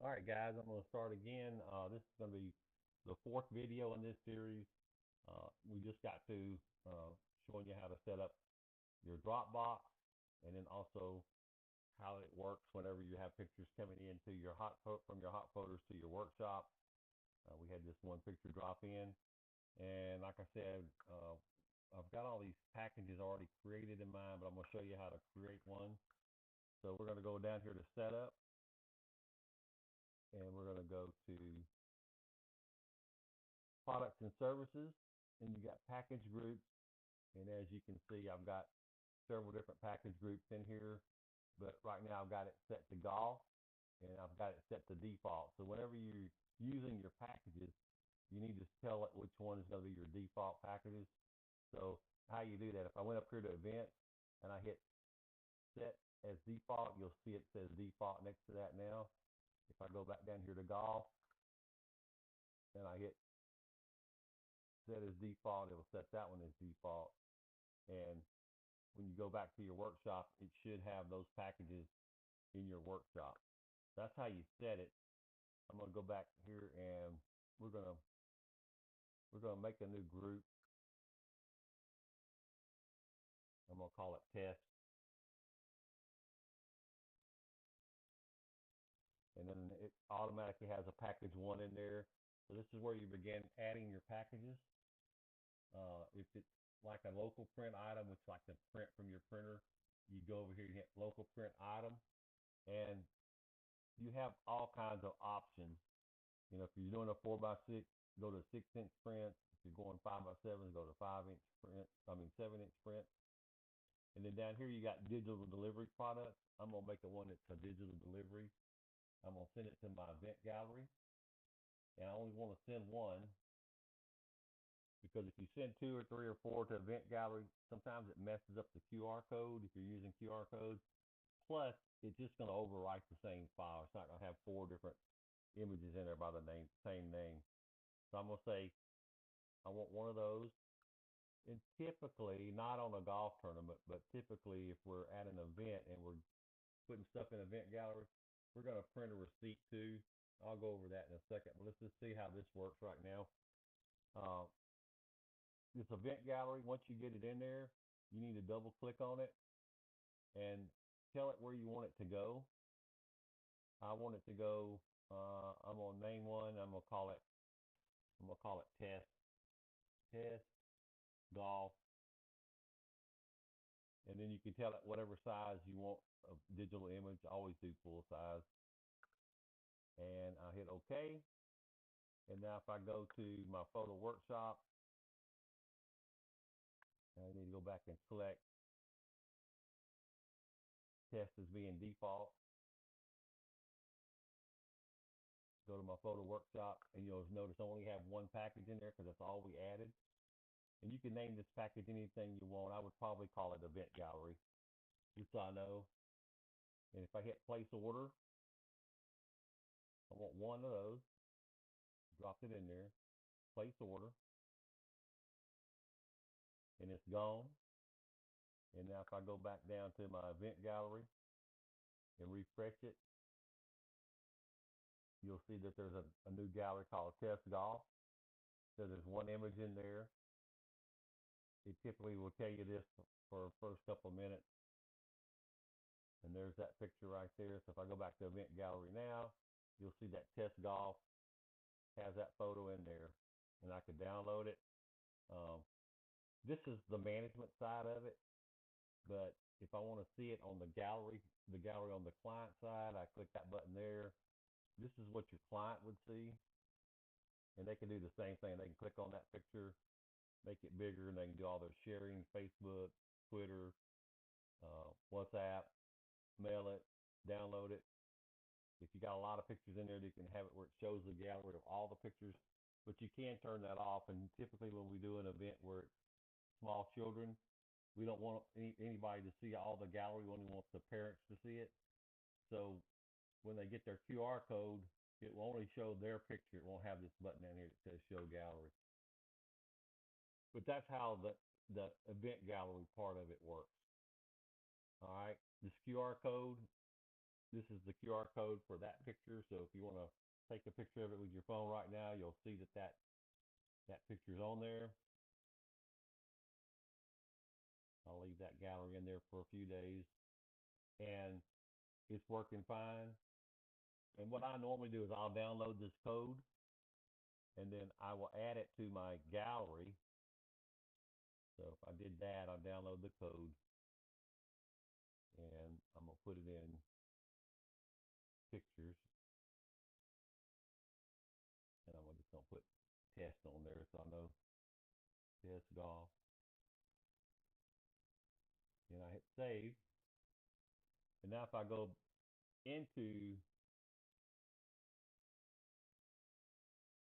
All right, guys, I'm going to start again. This is going to be the fourth video in this series. We just got to showing you how to set up your Dropbox, and then also how it works whenever you have pictures coming into your from your hot folders to your workshop. We had this one picture drop in, and like I said, I've got all these packages already created in mind, but I'm going to show you how to create one. So we're going to go down here to Setup, and we're going to go to Products and Services, and you got Package Groups. And as you can see, I've got several different package groups in here, but right now I've got it set to golf, and I've got it set to default. So whenever you're using your packages, you need to tell it which one is going to be your default packages. So how you do that, if I went up here to Events and I hit Set as Default, you'll see it says Default next to that now. If I go back down here to Golf and I hit Set as Default, it'll set that one as default. And when you go back to your workshop, it should have those packages in your workshop. That's how you set it. I'm going to go back here, and we're going to make a new group. I'm going to call it Test. And then it automatically has a package 1 in there. So this is where you begin adding your packages. If it's like a local print item, which is like the print from your printer, you go over here and hit local print item, and you have all kinds of options. You know, if you're doing a 4x6, go to 6-inch print. If you're going 5x7, go to 5-inch print. 7-inch print. And then down here you got digital delivery products. I'm gonna make the one that's a digital delivery. I'm gonna send it to my event gallery, and I only want to send one, because if you send 2 or 3 or 4 to event gallery, sometimes it messes up the QR code if you're using QR codes. Plus, it's just going to overwrite the same file. It's not going to have 4 different images in there by the same name. So I'm going to say I want one of those. And typically, not on a golf tournament, but typically if we're at an event and we're putting stuff in event gallery, we're going to print a receipt too. I'll go over that in a second, but let's just see how this works right now. This event gallery, once you get it in there, you need to double click on it and tell it where you want it to go. I want it to go, I'm gonna name one, I'm gonna call it test golf. And then you can tell it whatever size you want of digital image. I always do full size. And I hit OK. And now if I go to my photo workshop, I need to go back and select test as being default. Go to my photo workshop, and you'll notice I only have one package in there because that's all we added. And you can name this package anything you want. I would probably call it event gallery, just so I know. And if I hit place order, I want one of those. Drop it in there. Place order. And it's gone. And now if I go back down to my event gallery and refresh it, you'll see that there's a new gallery called Test Golf. So there's one image in there. It typically will tell you this for the first couple of minutes. And there's that picture right there. So if I go back to event gallery now, you'll see that Test Golf has that photo in there. And I can download it. This is the management side of it. But if I want to see it on the gallery on the client side, I click that button there. This is what your client would see. And they can do the same thing. They can click on that picture, make it bigger, and they can do all their sharing, Facebook, Twitter, WhatsApp, mail it, download it. If you got a lot of pictures in there, you can have it where it shows the gallery of all the pictures, but you can turn that off. And typically when we do an event where it's small children, we don't want anybody to see all the gallery. We only want the parents to see it. So when they get their QR code, it will only show their picture. It won't have this button down here that says show gallery. But that's how the event gallery part of it works. All right, this QR code, this is the QR code for that picture. So if you want to take a picture of it with your phone right now, you'll see that picture's on there. I'll leave that gallery in there for a few days, and it's working fine. And what I normally do is I'll download this code, and then I will add it to my gallery. So if I did that, I'll download the code, and I'm going to put it in pictures. And I'm just going to put test on there so I know test golf. And I hit save. And now if I go into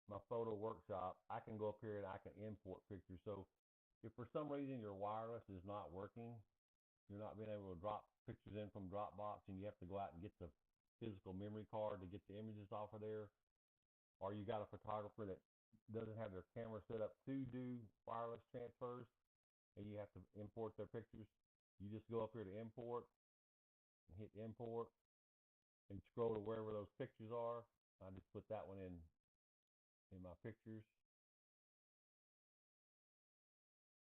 my photo workshop, I can go up here and I can import pictures. So if for some reason your wireless is not working, you're not being able to drop pictures in from Dropbox, and you have to go out and get the physical memory card to get the images off of there, or you got a photographer that doesn't have their camera set up to do wireless transfers, and you have to import their pictures, you just go up here to import and hit import and scroll to wherever those pictures are. I just put that one in my pictures,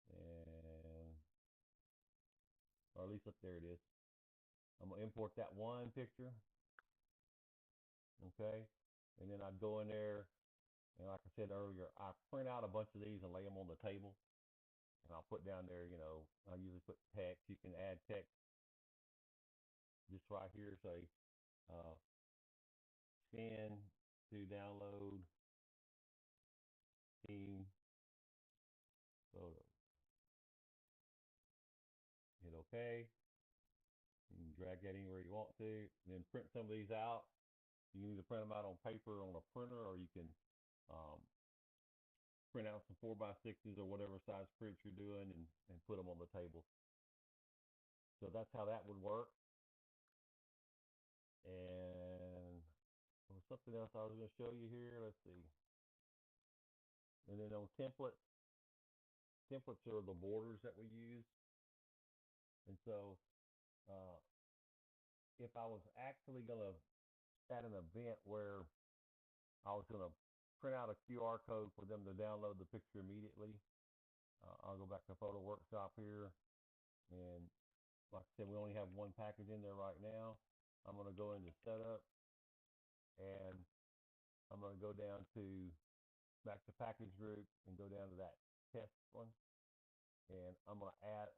and or at least up there it is. I'm gonna import that one picture, okay, and then I'd go in there, and like I said earlier, I print out a bunch of these and lay them on the table, and I'll put down there, I usually put text. You can add text just right here, say scan to download team photos. Hit OK. You can drag that anywhere you want to, and then print some of these out. You can either print them out on paper on a printer, or you can print out some 4x6s or whatever size prints you're doing, and put them on the table. So that's how that would work. And there was something else I was going to show you here. Let's see. And then on templates are the borders that we use. And so if I was actually going to at an event where I was going to print out a QR code for them to download the picture immediately, I'll go back to Photo Workshop here, and like I said, we only have one package in there right now. I'm going to go into Setup, and I'm going to go down to back to Package Group and go down to that test one, and I'm going to add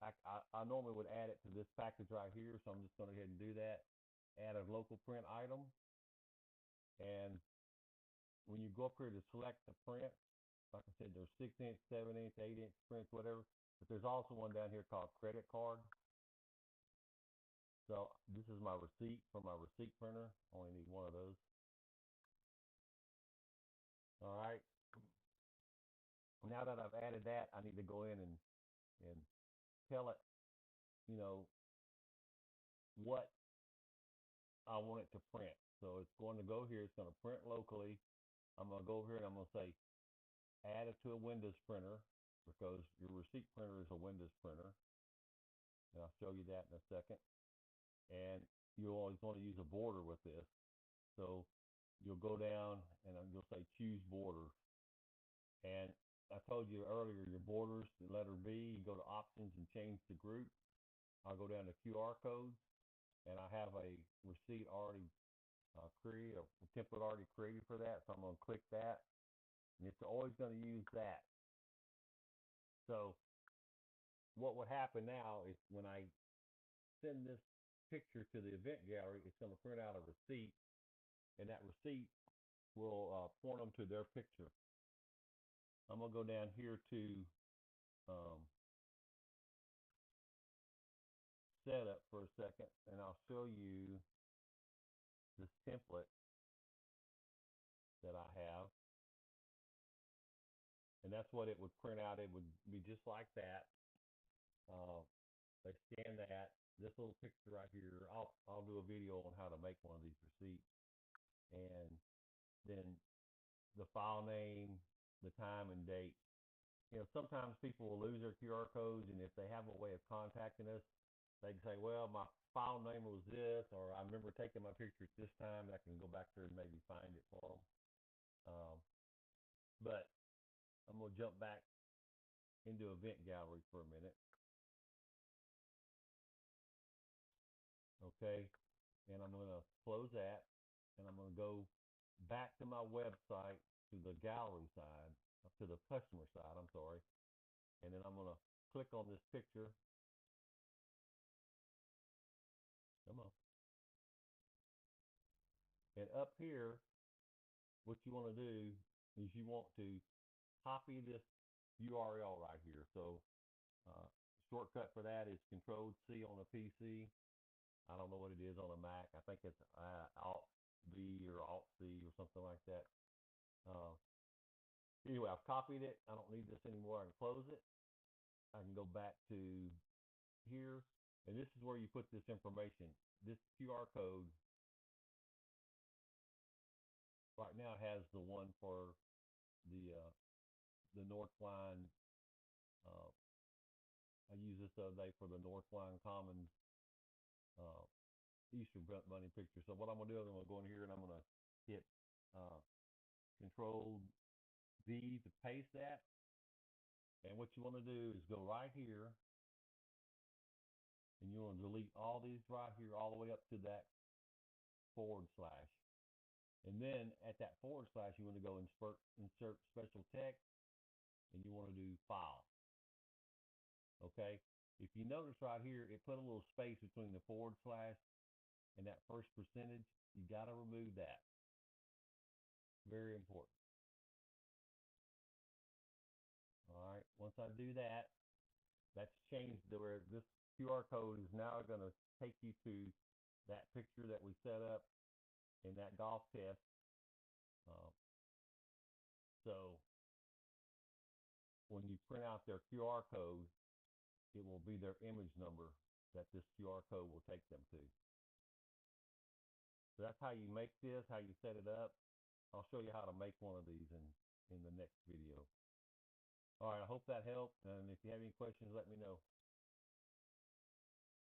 I normally would add it to this package right here, so I'm just going to go ahead and do that. Add a local print item, and when you go up here to select the print, like I said, there's 6-inch, 7-inch, 8-inch prints, whatever, but there's also one down here called credit card. So this is my receipt for my receipt printer. Only need one of those. All right. Now that I've added that, I need to go in and tell it, what I want it to print. So it's going to go here. It's going to print locally. I'm going to go over here and I'm going to say add it to a Windows printer, because your receipt printer is a Windows printer. And I'll show you that in a second. And you'll always want to use a border with this. So you'll go down and you'll say choose border. And I told you earlier, your borders, the letter B, you go to options and change the group. I'll go down to QR codes, and I have a receipt already created, a template already created for that. So I'm going to click that, and it's always going to use that. So what would happen now is when I send this picture to the event gallery, it's going to print out a receipt, and that receipt will point them to their picture. I'm going to go down here to Setup for a second, and I'll show you this template that I have. And that's what it would print out. It would be just like that. They scan that. This little picture right here, I'll do a video on how to make one of these receipts. And then the file name, the time and date. Sometimes people will lose their QR codes, and if they have a way of contacting us, they can say, well, my file name was this, or I remember taking my picture at this time, I can go back there and maybe find it for them. But I'm going to jump back into Event Gallery for a minute. Okay, and I'm going to close that, and I'm going to go back to my website, to the gallery side, to the customer side, I'm sorry. And then I'm going to click on this picture. Come on. And up here, what you want to do is you want to copy this URL right here. So shortcut for that is Control-C on a PC. I don't know what it is on a Mac. I think it's Alt-V or Alt-C or something like that. Anyway, I've copied it. I don't need this anymore. I can close it. I can go back to here, and this is where you put this information. This QR code right now has the one for the Northline. I used this the other day for the Northline Commons Easter Bunny picture. So what I'm gonna do is I'm gonna go in here and I'm gonna hit Control-V to paste that. And what you want to do is go right here, and you want to delete all these right here all the way up to that /. And then at that /, you want to go insert special text, and you want to do file. Okay? If you notice right here, it put a little space between the / and that first percentage. You got to remove that. Very important. All right, once I do that, that's changed to where this QR code is now going to take you to that picture that we set up in that golf test. So when you print out their QR code, it will be their image number that this QR code will take them to. So that's how you make this, how you set it up. I'll show you how to make one of these in the next video. All right, I hope that helped. And if you have any questions, let me know.